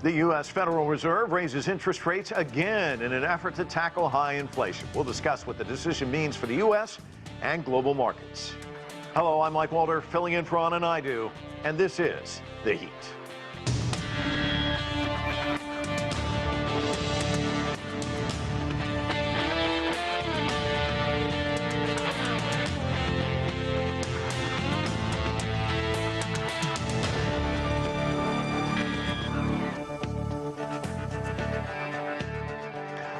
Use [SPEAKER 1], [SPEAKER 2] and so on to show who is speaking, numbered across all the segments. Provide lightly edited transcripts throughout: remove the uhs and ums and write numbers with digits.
[SPEAKER 1] The U.S. Federal Reserve raises interest rates again in an effort to tackle high inflation. We'll discuss what the decision means for the U.S. and global markets. Hello, I'm Mike Walter, filling in for Anna Naidu, and this is The Heat.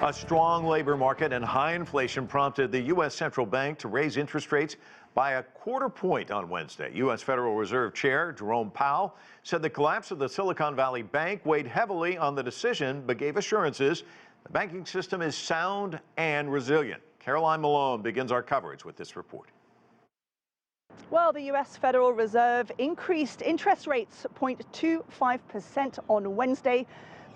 [SPEAKER 1] A strong labor market and high inflation prompted the U.S. Central Bank to raise interest rates by a quarter point on Wednesday. U.S. Federal Reserve Chair Jerome Powell said the collapse of the Silicon Valley Bank weighed heavily on the decision, but gave assurances the banking system is sound and resilient. Caroline Malone begins our coverage with this report.
[SPEAKER 2] Well, the U.S. Federal Reserve increased interest rates 0.25% on Wednesday.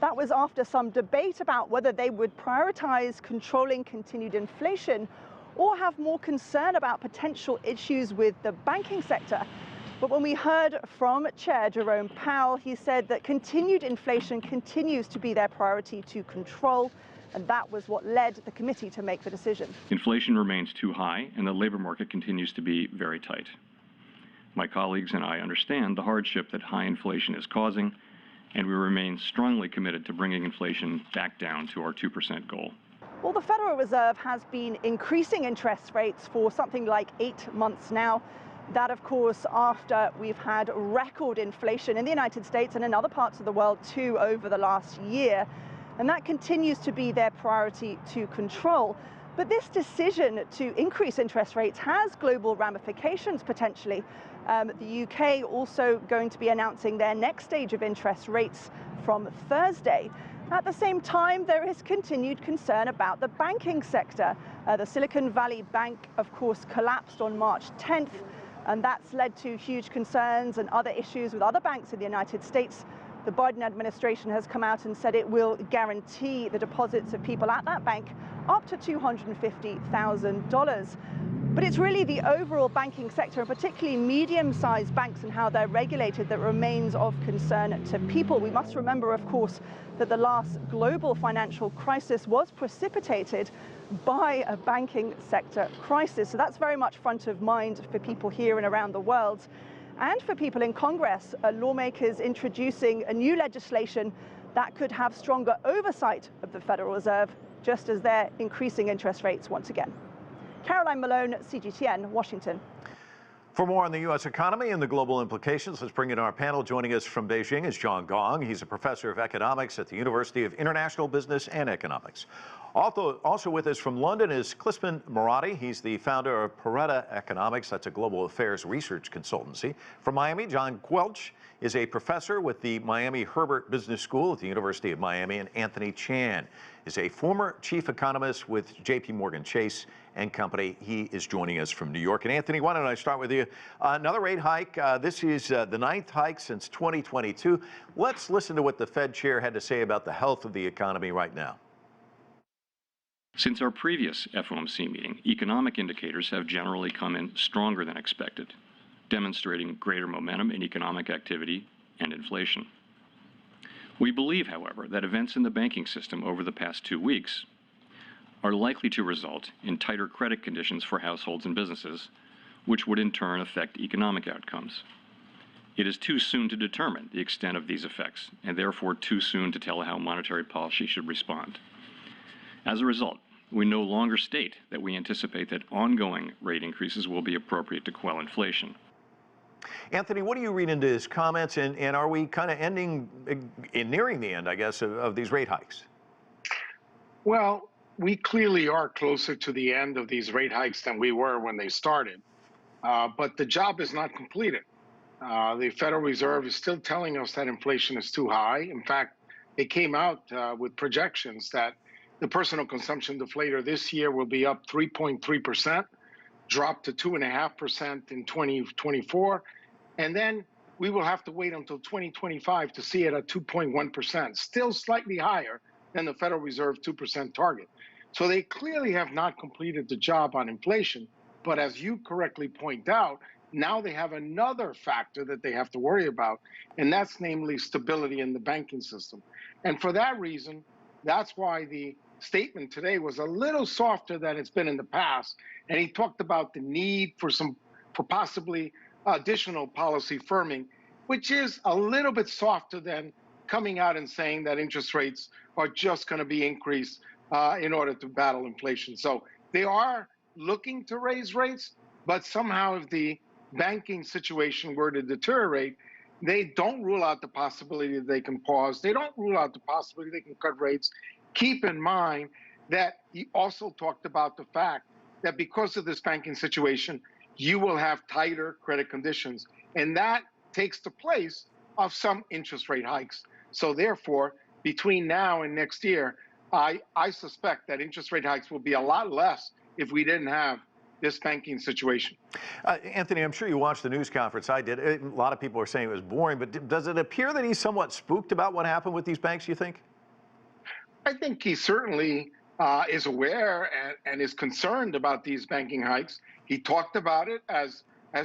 [SPEAKER 2] That was after some debate about whether they would prioritize controlling continued inflation or have more concern about potential issues with the banking sector. But when we heard from Chair Jerome Powell, he said that continued inflation continues to be their priority to control, and that was what led the committee to make the decision.
[SPEAKER 3] Inflation remains too high, and the labor market continues to be very tight. My colleagues and I understand the hardship that high inflation is causing, and we remain strongly committed to bringing inflation back down to our 2% goal.
[SPEAKER 2] Well, the Federal Reserve has been increasing interest rates for something like 8 months now. That, of course, after we've had record inflation in the United States and in other parts of the world too over the last year. And that continues to be their priority to control. But this decision to increase interest rates has global ramifications potentially. The UK also going to be announcing their next stage of interest rates from Thursday. At the same time, there is continued concern about the banking sector. The Silicon Valley Bank, of course, collapsed on March 10th, and that's led to huge concerns and other issues with other banks in the United States. The Biden administration has come out and said it will guarantee the deposits of people at that bank up to $250,000. But it's really the overall banking sector, and particularly medium-sized banks and how they're regulated, that remains of concern to people. We must remember, of course, that the last global financial crisis was precipitated by a banking sector crisis. So that's very much front of mind for people here and around the world. And for people in Congress, lawmakers introducing a new legislation that could have stronger oversight of the Federal Reserve, just as they're increasing interest rates once again. Caroline Malone, CGTN, Washington.
[SPEAKER 1] For more on the U.S. economy and the global implications, let's bring in our panel. Joining us from Beijing is Gong. He's a professor of economics at the University of International Business and Economics. Also with us from London is Klisman Murati. He's the founder of Pareto Economics. That's a global affairs research consultancy. From Miami, John Quelch is a professor with the Miami Herbert Business School at the University of Miami. And Anthony Chan is a former chief economist with JPMorgan Chase and Company. He is joining us from New York. And Anthony, why don't I start with you? Another rate hike. This is the 9th hike since 2022. Let's listen to what the Fed chair had to say about the health of the economy right now.
[SPEAKER 3] Since our previous FOMC meeting, economic indicators have generally come in stronger than expected, demonstrating greater momentum in economic activity and inflation. We believe, however, that events in the banking system over the past 2 weeks are likely to result in tighter credit conditions for households and businesses, which would in turn affect economic outcomes. It is too soon to determine the extent of these effects, and therefore too soon to tell how monetary policy should respond. As a result, we no longer state that we anticipate that ongoing rate increases will be appropriate to quell inflation.
[SPEAKER 1] Anthony, what do you read into his comments, and are we kind of nearing the end, I guess, of these rate hikes?
[SPEAKER 4] Well, we clearly are closer to the end of these rate hikes than we were when they started, but the job is not completed. The Federal Reserve is still telling us that inflation is too high. In fact, they came out with projections that the personal consumption deflator this year will be up 3.3%, drop to 2.5% in 2024, and then we will have to wait until 2025 to see it at 2.1%, still slightly higher than the Federal Reserve 2% target. So they clearly have not completed the job on inflation, but as you correctly point out, now they have another factor that they have to worry about, and that's namely stability in the banking system. And for that reason, that's why the statement today was a little softer than it's been in the past. And he talked about the need for possibly additional policy firming, which is a little bit softer than coming out and saying that interest rates are just going to be increased in order to battle inflation. So they are looking to raise rates, but somehow if the banking situation were to deteriorate, they don't rule out the possibility that they can pause. They don't rule out the possibility they can cut rates. Keep in mind that he also talked about the fact that because of this banking situation, you will have tighter credit conditions, and that takes the place of some interest rate hikes. So therefore, between now and next year, I suspect that interest rate hikes will be a lot less if we didn't have this banking situation.
[SPEAKER 1] Anthony, I'm sure you watched the news conference. I did. A lot of people are saying it was boring, but does it appear that he's somewhat spooked about what happened with these banks, you think?
[SPEAKER 4] I think he certainly is aware and is concerned about these banking hikes. He talked about it as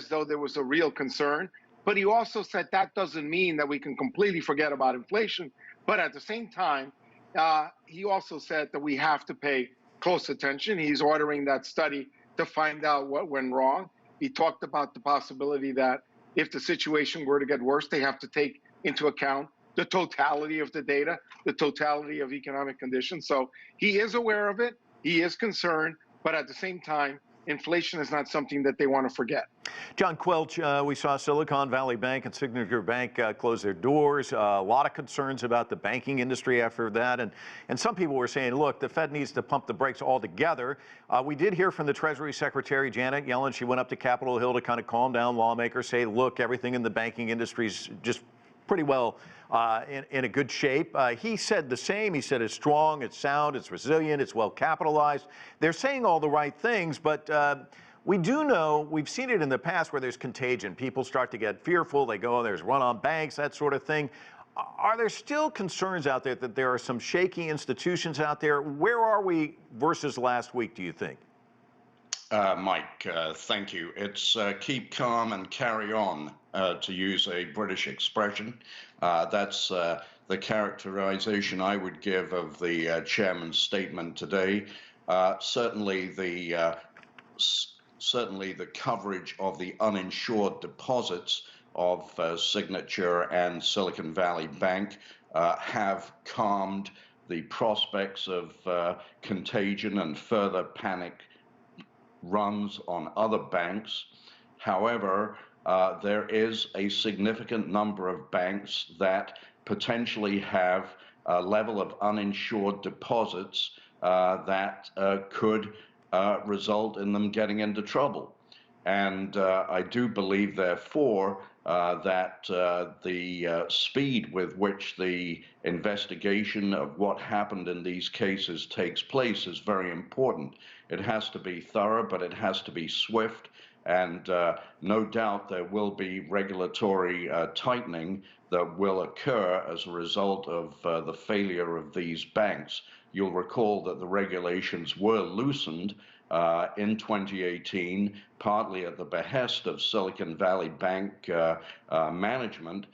[SPEAKER 4] though there was a real concern, but he also said that doesn't mean that we can completely forget about inflation. But at the same time, he also said that we have to pay close attention. He's ordering that study to find out what went wrong. He talked about the possibility that if the situation were to get worse, they have to take into account the totality of the data, the totality of economic conditions. So he is aware of it, he is concerned, but at the same time, inflation is not something that they want to forget.
[SPEAKER 1] John Quelch, we saw Silicon Valley Bank and Signature Bank close their doors. A lot of concerns about the banking industry after that. And some people were saying, look, the Fed needs to pump the brakes altogether. We did hear from the Treasury Secretary, Janet Yellen. She went up to Capitol Hill to kind of calm down lawmakers, say, look, everything in the banking industry is just pretty well in a good shape. He said the same. He said it's strong, it's sound, it's resilient, it's well capitalized. They're saying all the right things, but we do know, we've seen it in the past where there's contagion. People start to get fearful. They go, there's run on banks, that sort of thing. Are there still concerns out there that there are some shaky institutions out there? Where are we versus last week, do you think?
[SPEAKER 5] Mike, thank you. It's keep calm and carry on, to use a British expression. That's the characterization I would give of the chairman's statement today. Certainly the coverage of the uninsured deposits of Signature and Silicon Valley Bank have calmed the prospects of contagion and further panic runs on other banks. However, there is a significant number of banks that potentially have a level of uninsured deposits that could result in them getting into trouble. And I do believe, therefore, that the speed with which the investigation of what happened in these cases takes place is very important. It has to be thorough, but it has to be swift. And no doubt there will be regulatory tightening that will occur as a result of the failure of these banks. You'll recall that the regulations were loosened in 2018, partly at the behest of Silicon Valley Bank management,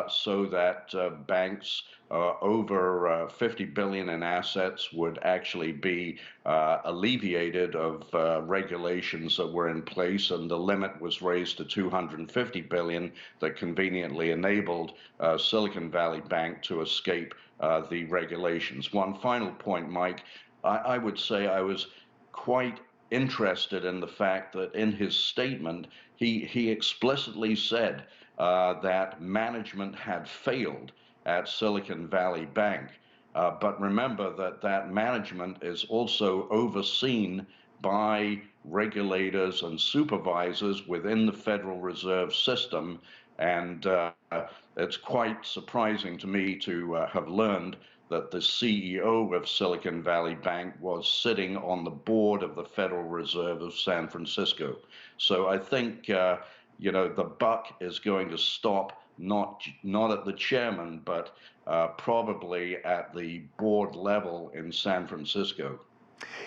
[SPEAKER 5] so that banks over $50 billion in assets would actually be alleviated of regulations that were in place, and the limit was raised to $250 billion that conveniently enabled Silicon Valley Bank to escape the regulations. One final point, Mike, I would say I was quite interested in the fact that in his statement, he explicitly said that management had failed at Silicon Valley Bank. But remember that management is also overseen by regulators and supervisors within the Federal Reserve System. And it's quite surprising to me to have learned that the CEO of Silicon Valley Bank was sitting on the board of the Federal Reserve of San Francisco. So I think, the buck is going to stop not at the chairman, but probably at the board level in San Francisco.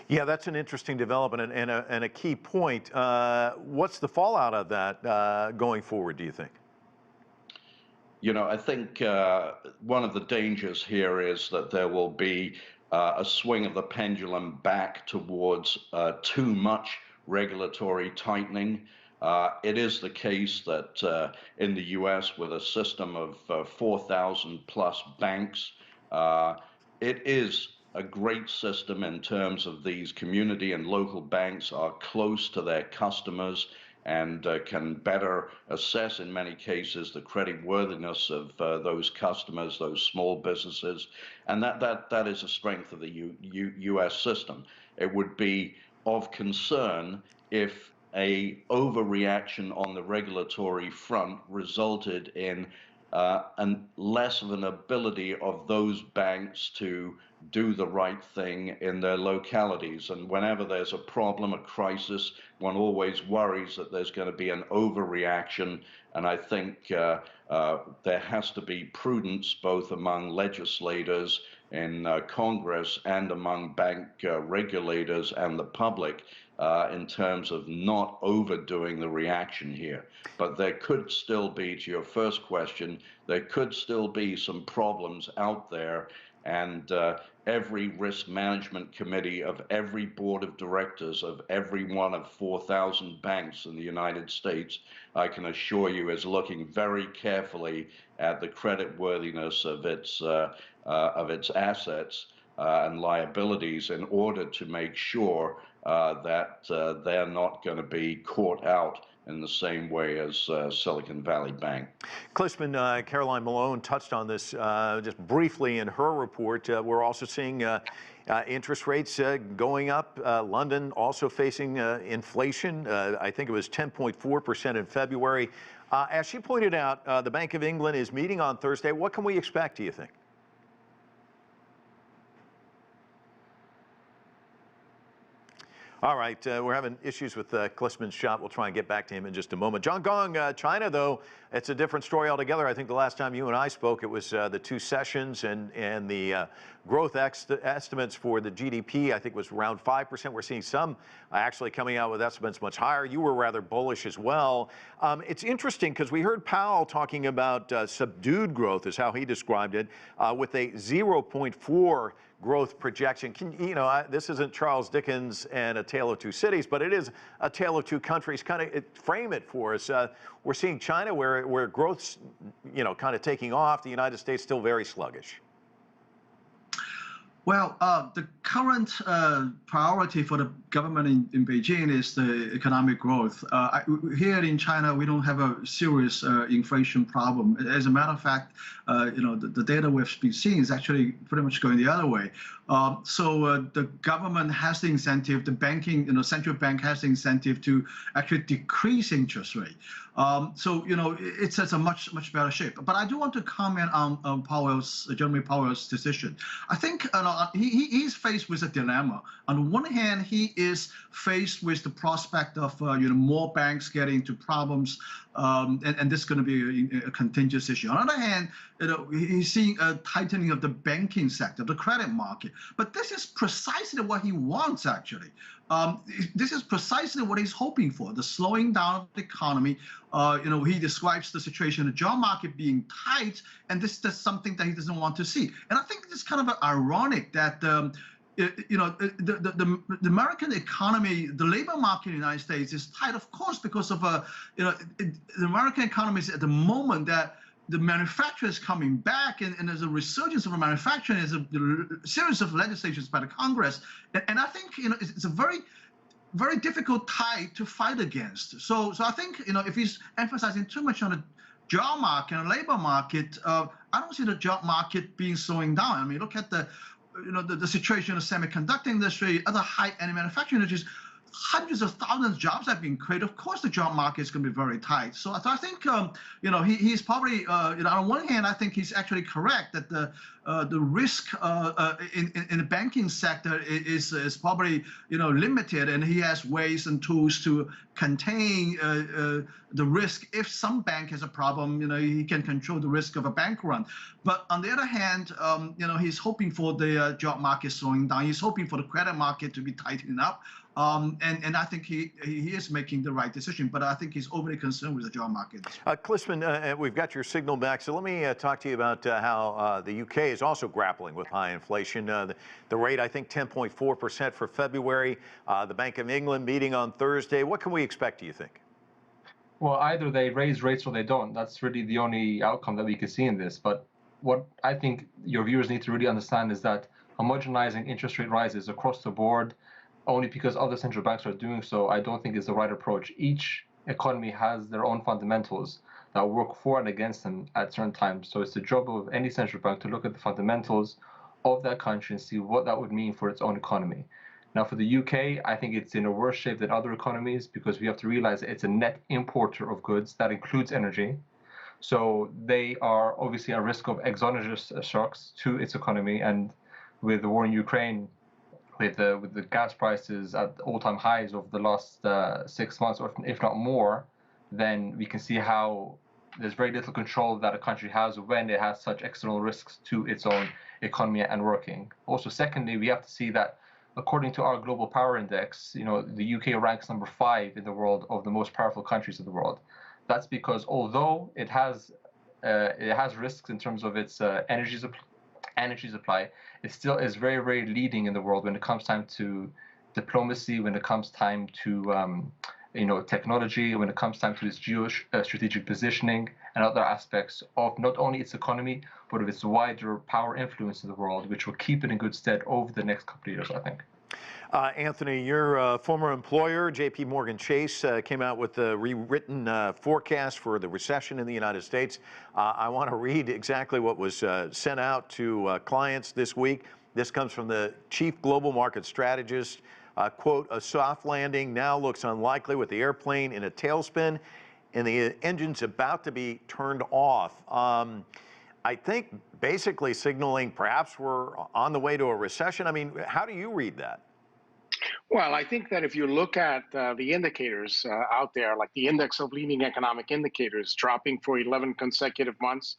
[SPEAKER 1] Yeah, that's an interesting development and a key point. What's the fallout of that going forward, do you think?
[SPEAKER 5] You know, I think one of the dangers here is that there will be a swing of the pendulum back towards too much regulatory tightening. It is the case that in the U.S., with a system of 4,000 plus banks, it is a great system in terms of these community and local banks are close to their customers and can better assess, in many cases, the creditworthiness of those customers, those small businesses, and that is a strength of the U.S. system. It would be of concern if a overreaction on the regulatory front resulted in less of an ability of those banks to do the right thing in their localities. And whenever there's a problem, a crisis, one always worries that there's going to be an overreaction. And I think there has to be prudence both among legislators in Congress and among bank regulators and the public in terms of not overdoing the reaction here. But there could still be, to your first question, there could still be some problems out there. And every risk management committee of every board of directors of every one of 4,000 banks in the United States, I can assure you, is looking very carefully at the creditworthiness of its assets and liabilities in order to make sure that they're not going to be caught out in the same way as Silicon Valley Bank.
[SPEAKER 1] Klisman, Caroline Malone touched on this just briefly in her report. We're also seeing interest rates going up. London also facing inflation. I think it was 10.4% in February. As she pointed out, the Bank of England is meeting on Thursday. What can we expect, do you think? All right, we're having issues with Klisman's shot. We'll try and get back to him in just a moment. John Gong, China, though, it's a different story altogether. I think the last time you and I spoke, it was the two sessions and the growth estimates for the GDP, I think, was around 5%. We're seeing some actually coming out with estimates much higher. You were rather bullish as well. It's interesting because we heard Powell talking about subdued growth, is how he described it, with a 0.4 growth projection. This isn't Charles Dickens and A Tale of Two Cities, but it is a tale of two countries. Frame it for us. We're seeing China where growth's, kind of taking off. The United States still very sluggish.
[SPEAKER 6] Well, the current priority for the government in Beijing is the economic growth. Here in China, we don't have a serious inflation problem. As a matter of fact, the data we've been seeing is actually pretty much going the other way. So the government has the incentive, the banking, central bank has the incentive to actually decrease interest rate. So it's a much better shape. But I do want to comment on Jerome Powell's decision. I think he's faced with a dilemma. On one hand, he is faced with the prospect of more banks getting into problems, and this is going to be a contentious issue. On the other hand, he's seeing a tightening of the banking sector, the credit market. But this is precisely what he wants, actually. This is precisely what he's hoping for, the slowing down of the economy. He describes the situation, the job market being tight, and this is something that he doesn't want to see. And I think it's kind of ironic that the American economy, the labor market in the United States is tight, of course, because of the American economy is at the moment that the manufacturing is coming back, and there's a resurgence of manufacturing. There's a series of legislations by the Congress, and I think it's a very, very difficult tide to fight against. So I think if he's emphasizing too much on the job market and labor market, I don't see the job market being slowing down. I mean, look at the situation of the semiconductor industry, other high-end manufacturing industries. hundreds of thousands of jobs have been created. Of course, the job market is going to be very tight. So I think, he's probably, on one hand, I think he's actually correct that the risk in the banking sector is probably, limited, and he has ways and tools to contain the risk. If some bank has a problem, he can control the risk of a bank run. But on the other hand, he's hoping for the job market slowing down. He's hoping for the credit market to be tightening up. And I think he is making the right decision, but I think he's overly concerned with the job market.
[SPEAKER 1] Klisman, we've got your signal back, so let me talk to you about how the UK is also grappling with high inflation. The rate, I think, 10.4% for February. The Bank of England meeting on Thursday. What can we expect, do you think?
[SPEAKER 7] Well, either they raise rates or they don't. That's really the only outcome that we can see in this. But what I think your viewers need to really understand is that homogenizing interest rate rises across the board only because other central banks are doing so, I don't think is the right approach. Each economy has their own fundamentals that work for and against them at certain times. So it's the job of any central bank to look at the fundamentals of that country and see what that would mean for its own economy. Now, for the UK, I think it's in a worse shape than other economies because we have to realize that it's a net importer of goods. That includes energy. So they are obviously at risk of exogenous shocks to its economy. And with the war in Ukraine, with the gas prices at all-time highs over the last 6 months, or if not more, then we can see how there's very little control that a country has when it has such external risks to its own economy and working. Also, secondly, we have to see that according to our global power index, the UK ranks number 5 in the world of the most powerful countries in the world. That's because although it has risks in terms of its energy supply, it still is very, very leading in the world when it comes time to diplomacy, when it comes time to technology, when it comes time to its geostrategic positioning and other aspects of not only its economy, but of its wider power influence in the world, which will keep it in good stead over the next couple of years, I think.
[SPEAKER 1] Anthony, your former employer, JPMorgan Chase, came out with a rewritten forecast for the recession in the United States. I want to read exactly what was sent out to clients this week. This comes from the chief global market strategist. Quote, a soft landing now looks unlikely with the airplane in a tailspin and the engine's about to be turned off. I think basically signaling perhaps we're on the way to a recession. I mean, how do you read that?
[SPEAKER 4] Well, I think that if you look at the indicators out there, like the index of leading economic indicators dropping for 11 consecutive months,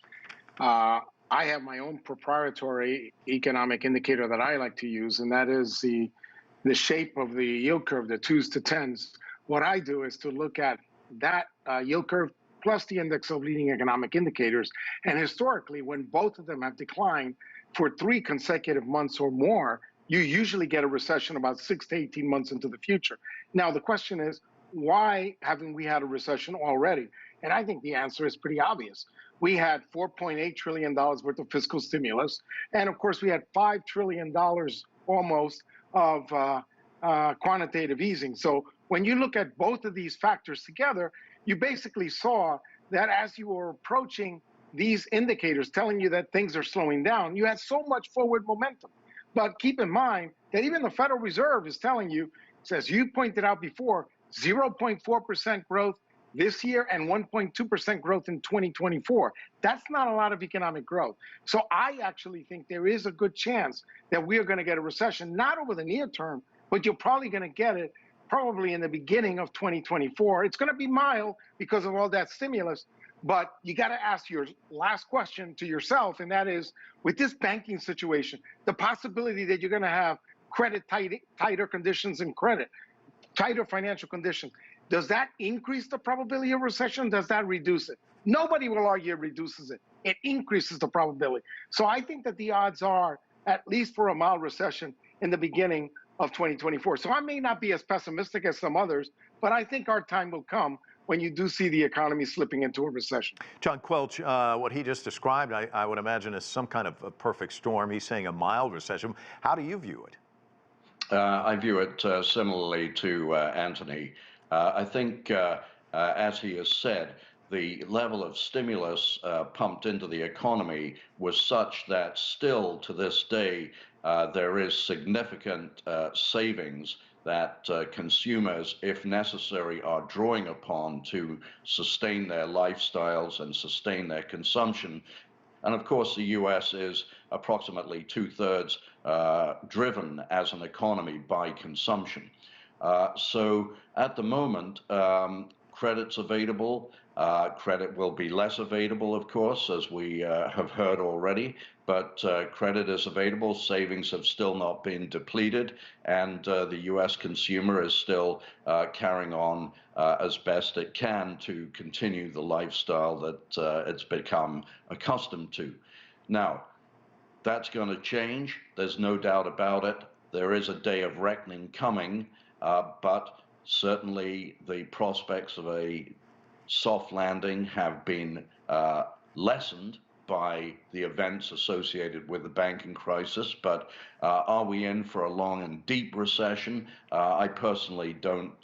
[SPEAKER 4] I have my own proprietary economic indicator that I like to use, and that is the shape of the yield curve, the 2s to 10s. What I do is to look at that yield curve plus the index of leading economic indicators. And historically, when both of them have declined for 3 consecutive months or more, you usually get a recession about 6 to 18 months into the future. Now, the question is, why haven't we had a recession already? And I think the answer is pretty obvious. We had $4.8 trillion worth of fiscal stimulus. And of course, we had $5 trillion almost of quantitative easing. So when you look at both of these factors together, you basically saw that as you were approaching these indicators telling you that things are slowing down, you had so much forward momentum. But keep in mind that even the Federal Reserve is telling you, as you pointed out before, 0.4% growth this year and 1.2% growth in 2024. That's not a lot of economic growth. So I actually think there is a good chance that we are going to get a recession, not over the near term, but you're probably going to get it probably in the beginning of 2024. It's going to be mild because of all that stimulus. But you got to ask your last question to yourself, and that is, with this banking situation, the possibility that you're going to have credit tighter conditions in credit, tighter financial conditions, does that increase the probability of recession? Does that reduce it? Nobody will argue it reduces it. It increases the probability. So I think that the odds are, at least for a mild recession, in the beginning of 2024. So I may not be as pessimistic as some others, but I think our time will come when you do see the economy slipping into a recession.
[SPEAKER 1] John Quelch, what he just described, I would imagine, is some kind of a perfect storm. He's saying a mild recession. How do you view it?
[SPEAKER 5] I view it similarly to Anthony. I think, as he has said, the level of stimulus pumped into the economy was such that still to this day there is significant savings that consumers, if necessary, are drawing upon to sustain their lifestyles and sustain their consumption. And of course, the U.S. is approximately 2/3 driven as an economy by consumption. So at the moment, credit's available. Credit will be less available, of course, as we have heard already, but credit is available. Savings have still not been depleted, and the U.S. consumer is still carrying on as best it can to continue the lifestyle that it's become accustomed to. Now, that's going to change. There's no doubt about it. There is a day of reckoning coming, but certainly the prospects of a soft landing have been lessened by the events associated with the banking crisis. But are we in for a long and deep recession? I personally don't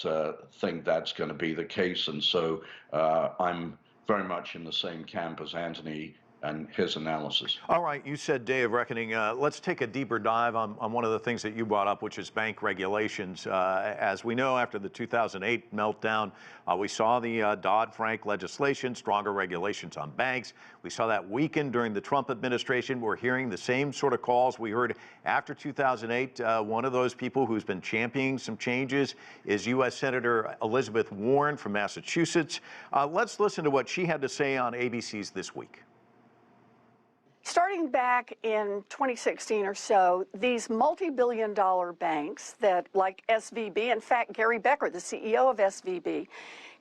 [SPEAKER 5] think that's going to be the case. And so I'm very much in the same camp as Anthony and his analysis.
[SPEAKER 1] All right, you said day of reckoning. Let's take a deeper dive on one of the things that you brought up, which is bank regulations. As we know, after the 2008 meltdown, we saw the Dodd-Frank legislation, stronger regulations on banks. We saw that weaken during the Trump administration. We're hearing the same sort of calls we heard after 2008. One of those people who's been championing some changes is U.S. Senator Elizabeth Warren from Massachusetts. Let's listen to what she had to say on ABC's This Week.
[SPEAKER 8] Starting back in 2016 or so, these multi-billion-dollar banks that, like SVB, in fact, Gary Becker, the CEO of SVB,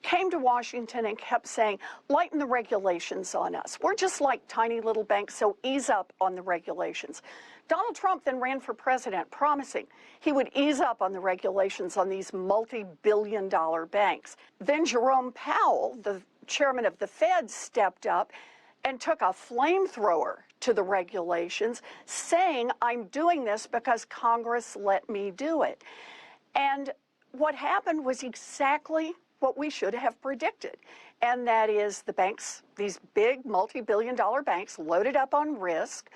[SPEAKER 8] came to Washington and kept saying, lighten the regulations on us. We're just like tiny little banks, so ease up on the regulations. Donald Trump then ran for president, promising he would ease up on the regulations on these multi-billion-dollar banks. Then Jerome Powell, the chairman of the Fed, stepped up and took a flamethrower to the regulations, saying, I'm doing this because Congress let me do it. And what happened was exactly what we should have predicted. And that is the banks, these big multi-billion-dollar banks, loaded up on risk.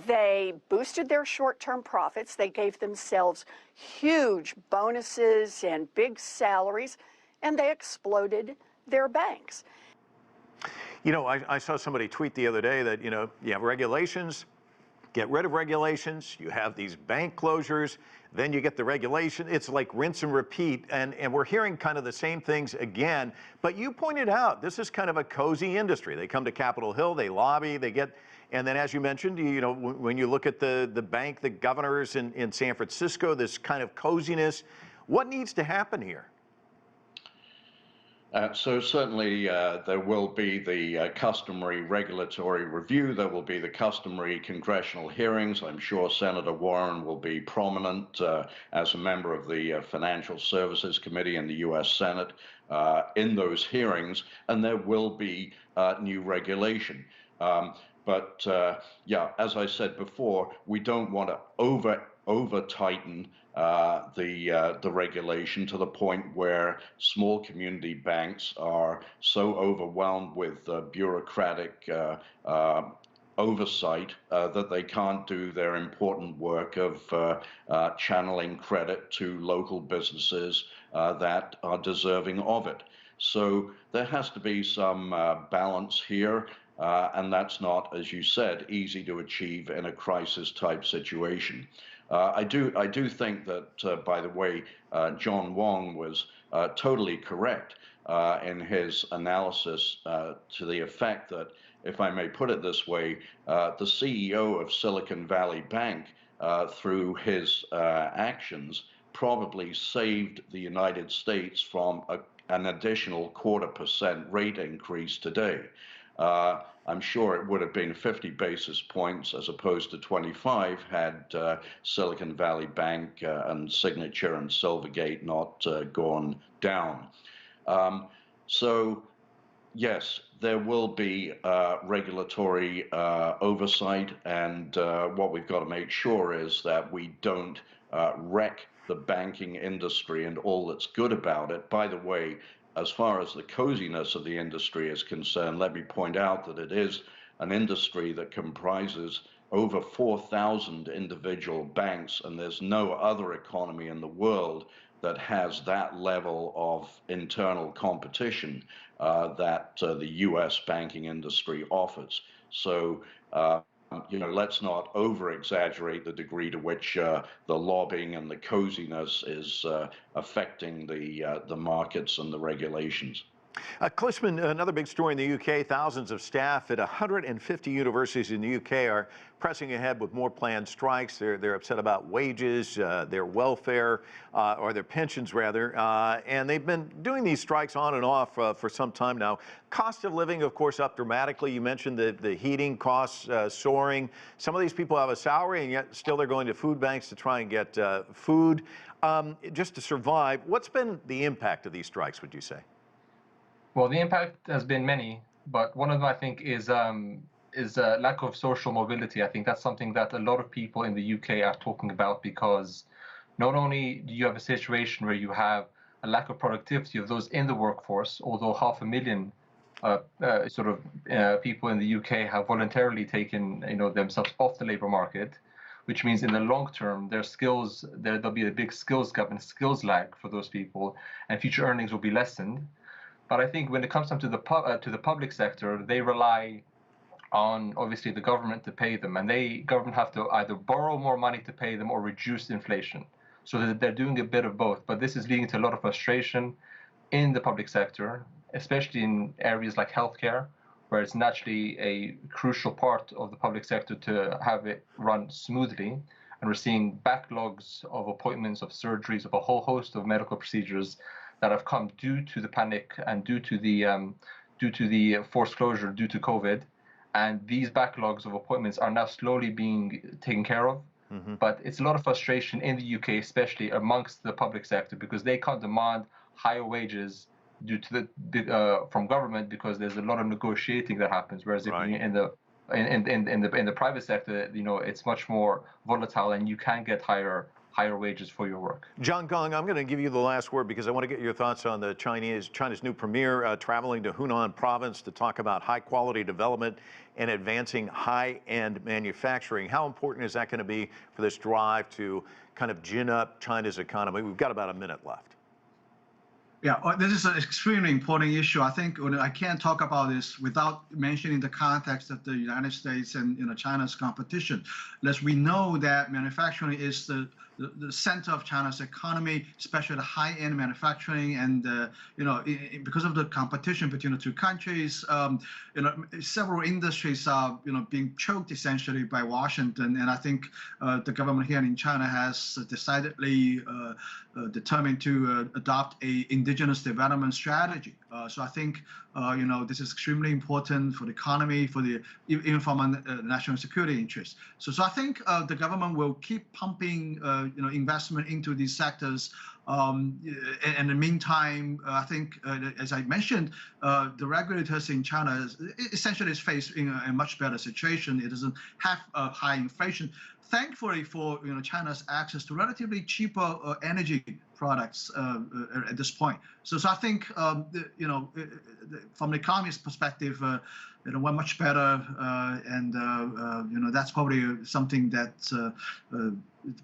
[SPEAKER 8] They boosted their short-term profits. They gave themselves huge bonuses and big salaries, and they exploded their banks.
[SPEAKER 1] You know, I saw somebody tweet the other day that, you know, you have regulations, get rid of regulations, you have these bank closures, then you get the regulation. It's like rinse and repeat. And we're hearing kind of the same things again. But you pointed out, this is kind of a cozy industry. They come to Capitol Hill, they lobby, they get, and then as you mentioned, you know, when you look at the bank, the governors in San Francisco, this kind of coziness, what needs to happen here?
[SPEAKER 5] So certainly there will be the customary regulatory review. There will be the customary congressional hearings. I'm sure Senator Warren will be prominent as a member of the Financial Services Committee in the U.S. Senate in those hearings, and there will be new regulation. But yeah, as I said before, we don't want to over-tighten the regulation to the point where small community banks are so overwhelmed with bureaucratic oversight that they can't do their important work of channeling credit to local businesses that are deserving of it. So there has to be some balance here. And that's not, as you said, easy to achieve in a crisis-type situation. I do think that, by the way, John Wong was totally correct in his analysis to the effect that, if I may put it this way, the CEO of Silicon Valley Bank, through his actions, probably saved the United States from an additional 0.25% rate increase today. I'm sure it would have been 50 basis points as opposed to 25 had Silicon Valley Bank and Signature and Silvergate not gone down. So, yes, there will be regulatory oversight, and what we've got to make sure is that we don't wreck the banking industry and all that's good about it. By the way, as far as the coziness of the industry is concerned, let me point out that it is an industry that comprises over 4,000 individual banks, and there's no other economy in the world that has that level of internal competition that the U.S. banking industry offers. So, let's not over-exaggerate the degree to which the lobbying and the coziness is affecting the markets and the regulations.
[SPEAKER 1] Klisman, another big story in the UK, thousands of staff at 150 universities in the UK are pressing ahead with more planned strikes. They're upset about wages, their welfare, or their pensions rather, and they've been doing these strikes on and off for some time now. Cost of living, of course, up dramatically. You mentioned the heating costs soaring. Some of these people have a salary, and yet still they're going to food banks to try and get food just to survive. What's been the impact of these strikes, would you say?
[SPEAKER 7] Well, the impact has been many, but one of them I think is lack of social mobility. I think that's something that a lot of people in the UK are talking about, because not only do you have a situation where you have a lack of productivity of those in the workforce, although 500,000 people in the UK have voluntarily taken themselves off the labor market, which means in the long term their skills there'll be a big skills gap and skills lag for those people, and future earnings will be lessened. But I think when it comes down to the public sector, they rely on obviously the government to pay them, and government have to either borrow more money to pay them or reduce inflation. So that they're doing a bit of both. But this is leading to a lot of frustration in the public sector, especially in areas like healthcare, where it's naturally a crucial part of the public sector to have it run smoothly. And we're seeing backlogs of appointments, of surgeries, of a whole host of medical procedures that have come due to the panic and due to the forced closure due to COVID. And these backlogs of appointments are now slowly being taken care of. Mm-hmm. But it's a lot of frustration in the UK, especially amongst the public sector, because they can't demand higher wages due to from government, because there's a lot of negotiating that happens. Whereas right. If you're in the private sector, it's much more volatile, and you can get higher wages for your work.
[SPEAKER 1] John Gong, I'm going to give you the last word because I want to get your thoughts on the China's new premier traveling to Hunan province to talk about high quality development and advancing high-end manufacturing. How important is that going to be for this drive to kind of gin up China's economy? We've got about a minute left.
[SPEAKER 6] Yeah, this is an extremely important issue. I think I can't talk about this without mentioning the context of the United States and China's competition. As we know that manufacturing is the center of China's economy, especially the high-end manufacturing, and because of the competition between the two countries, several industries are being choked essentially by Washington. And I think the government here in China has decidedly determined to adopt a indigenous development strategy. So I think this is extremely important for the economy, even from a national security interest. So I think the government will keep pumping investment into these sectors. And in the meantime, I think, as I mentioned, the regulators in China essentially is facing a much better situation. It doesn't have high inflation, thankfully for China's access to relatively cheaper energy products at this point. So I think from the economist perspective, we're much better, and that's probably something that the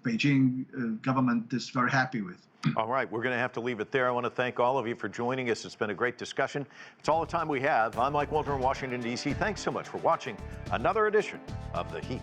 [SPEAKER 6] Beijing government is very happy with.
[SPEAKER 1] All right, we're going to have to leave it there. I want to thank all of you for joining us. It's been a great discussion. It's all the time we have. I'm Mike Walter in Washington, D.C. Thanks so much for watching another edition of The Heat.